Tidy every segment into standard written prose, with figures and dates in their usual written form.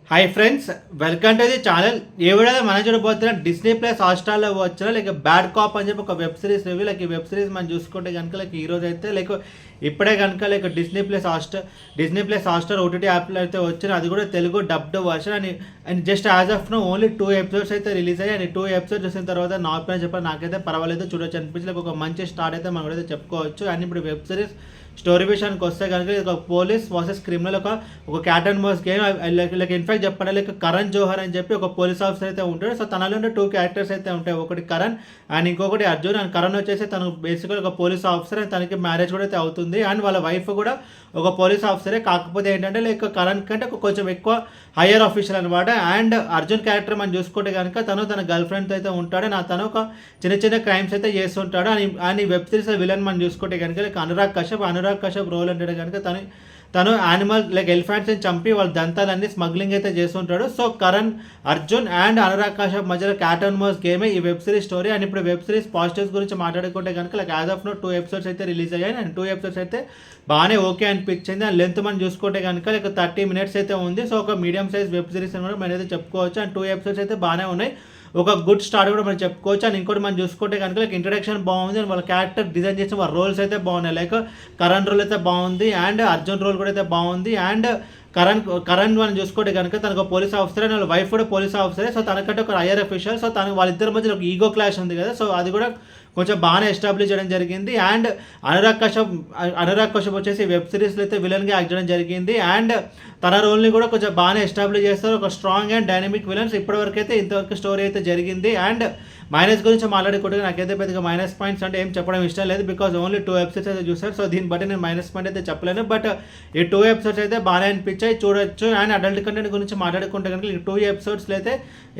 Hi friends, welcome to the channel. ఏ వీడియోలో మనం చూడబోతున్నా డిస్నీ ప్లస్ హాట్స్టార్లో వచ్చిన లైక్ బ్యాడ్ కాప్ అని చెప్పి ఒక వెబ్ సిరీస్ రివ్యూ. లైక్ ఈ వెబ్ సిరీస్ మనం చూసుకుంటే కనుక లైక్ ఈ రోజు అయితే లైక్ ఇప్పుడే కనుక like Disney plus Hotstar OTT యాప్లో అయితే వచ్చిన, అది కూడా Telugu dubbed version and just as of now only 2 episodes అయితే రిలీజ్ అయ్యాయి. అండ్ 2 ఎపిసోడ్స్ చూసిన తర్వాత నా పైన చెప్పాలి, నాకైతే పర్వాలేదు, చూడొచ్చు అనిపించి లైక్ ఒక మంచి స్టార్ట్ అయితే మనం అయితే చెప్పుకోవచ్చు. అండ్ ఇప్పుడు వెబ్ సిరీస్ స్టోరీ విషయానికి వస్తే కనుక ఒక పోలీస్ వర్సెస్ క్రిమినల్ ఒక cat and mouse game. Like in fact చెప్పండి, లైక్ కరణ్ జోహర్ అని చెప్పి ఒక పోలీస్ ఆఫీసర్ అయితే ఉంటాడు. సో తనలో 2 క్యారెక్టర్స్ అయితే ఉంటాయి, ఒకటి కరణ్ అండ్ ఇంకొకటి అర్జున్. అండ్ కరణ్ వచ్చేసి తను బేసిక్గా ఒక పోలీస్ ఆఫీసర్ అండ్ తనకి మ్యారేజ్ కూడా అయితే అవుతుంది. అండ్ వాళ్ళ వైఫ్ కూడా ఒక పోలీస్ ఆఫీసరే, కాకపోతే ఏంటంటే లైక్ కరణ్ కంటే కొంచెం ఎక్కువ హయ్యర్ ఆఫీషియల్ అనమాట. అండ్ అర్జున్ క్యారెక్టర్ మనం చూసుకుంటే కనుక తన గర్ల్ ఫ్రెండ్తో అయితే ఉంటాడు. తను ఒక చిన్న క్రైమ్స్ అయితే చేస్తుంటాడు. అండ్ ఈ వెబ్ సిరీస్ విలన్ మనం చూసుకుంటే కనుక లైక్ అనురాగ్ కశ్యప్ రోల్ అంటే కనుక తను యానిమల్ లైక్ ఎలిఫెంట్స్ని చంపి వాళ్ళ దంతాలన్నీ స్మగ్లింగ్ అయితే చేస్తుంటాడు. సో కరణ్, అర్జున్ అండ్ అనురాగ్ కశ్యప్ మధ్యలో క్యాట్ అండ్ మౌస్ గేమే ఈ వెబ్ సిరీస్ స్టోరీ. అండ్ ఇప్పుడు వెబ్ సిరీస్ పాజిటివ్స్ గురించి మాట్లాడుకుంటే కనుక like as of now 2 episodes అయితే రిలీజ్ అయ్యాయి. అండ్ 2 ఎపిసోడ్స్ అయితే బాగానే ఓకే అనిపించింది. అండ్ లెంత్ మనం చూసుకుంటే కనుక లైక్ 30 minutes అయితే ఉంది. సో ఒక మీడియం సైజ్ వెబ్ సిరీస్ అని కూడా మనం అయితే చెప్పుకోవచ్చు. అండ్ 2 ఎపిసోడ్స్ అయితే బాగానే ఉన్నాయి, ఒక గుడ్ స్టార్ట్ కూడా మనం చెప్పుకోవచ్చు. అండ్ ఇంకోటి మనం చూసుకుంటే కనుక లైక్ ఇంట్రడక్షన్ బాగుంది. అండ్ వాళ్ళ క్యారెక్టర్ డిజైన్ చేసిన వాళ్ళ రోల్స్ అయితే బాగున్నాయి. లైక్ కరణ్ రోల్ అయితే బాగుంది అండ్ అర్జున్ రోల్ కూడా అయితే బాగుంది. అండ్ కరణ్ మనం చూసుకుంటే కనుక తనకు పోలీస్ ఆఫీసర్ అండ్ వాళ్ళ వైఫ్ కూడా పోలీస్ ఆఫీసరే. సో తనకంటే ఒక హైయర్ అఫీషియల్. సో వాళ్ళిద్దరి మధ్యలో ఒక ఈగో క్లాష్ ఉంది కదా, సో అది కూడా కొంచెం బాగానే ఎస్టాబ్లిష్ చేయడం జరిగింది. అండ్ అనురాగ్ కశ్యప్ వచ్చేసి వెబ్ సిరీస్లో అయితే విలన్గా యాక్ట్ చేయడం జరిగింది. అండ్ తన రోల్ని కూడా కొంచెం బాగానే ఎస్టాబ్లిష్ చేస్తారు, ఒక స్ట్రాంగ్ అండ్ డైనమిక్ విలన్స్. ఇప్పటివరకు అయితే ఇంతవరకు స్టోరీ అయితే జరిగింది. అండ్ మైనస్ గురించి మాట్లాడుకుంటే నాకైతే పెద్దగా మైనస్ పాయింట్స్ అంటే ఏం చెప్పడం ఇష్టం లేదు, బికాజ్ ఓన్లీ 2 ఎపిసోడ్స్ అయితే చూసారు. సో దీన్ని బట్టి నేను మైనస్ పాయింట్ అయితే చెప్పలేను. బట్ ఈ 2 ఎపిసోడ్స్ అయితే బాగానే అనిపించాయి, చూడొచ్చు. అండ్ అడల్ట్ కంటెంట్ గురించి మాట్లాడుకుంటే కనుక 2 ఎపిసోడ్స్లో అయితే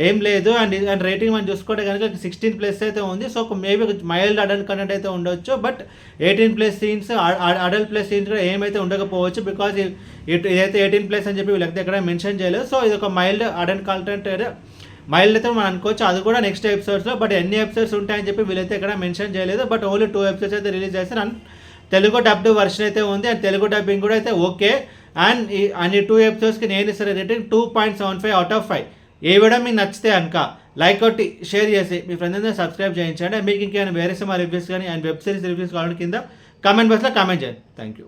ఏం లేదు. అండ్ రేటింగ్ మనం చూసుకుంటే కనుక 16+ అయితే ఉంది. So maybe mild adult content అయితే ఉండొచ్చు, but 18+ scenes, adult plus scenes కూడా ఏమైతే ఉండకపోవచ్చు, బికాజ్ ఇదైతే 18+ అని చెప్పి వీళ్ళకి ఎక్కడ మెన్షన్ చేయలేదు. సో ఇది ఒక మైల్డ్ అడల్ట్ కంటెంట్, మైల్డ్ అయితే మనం అనుకోవచ్చు. అది కూడా నెక్స్ట్ ఎపిసోడ్స్లో, బట్ ఎన్ని ఎపిసోడ్స్ ఉంటాయని చెప్పి వీళ్ళైతే ఎక్కడ మెన్షన్ చేయలేదు. బట్ ఓన్లీ 2 ఎపిసోడ్స్ అయితే రిలీజ్ చేస్తారు. అండ్ తెలుగు డబ్డ్ వర్షన్ అయితే ఉంది. అండ్ తెలుగు డబ్బింగ్ కూడా అయితే ఓకే. అండ్ ఈ 2 ఎపిసోడ్స్కి నేను ఇస్తున్న రేటింగ్ 2.75/5. ఏ వీడియో మీకు నచ్చితే కనుక లైక్ కొట్టి షేర్ చేసి మీ ఫ్రెండ్స్ అందరూ సబ్స్క్రైబ్ చేయించండి. మీకు ఇంకేమైనా వేరే సినిమా రివ్యూస్ కానీ అండ్ వెబ్ సిరీస్ రివ్యూస్ కావాలని కింద కామెంట్ బాక్స్లో కామెంట్ చేయండి. Thank you.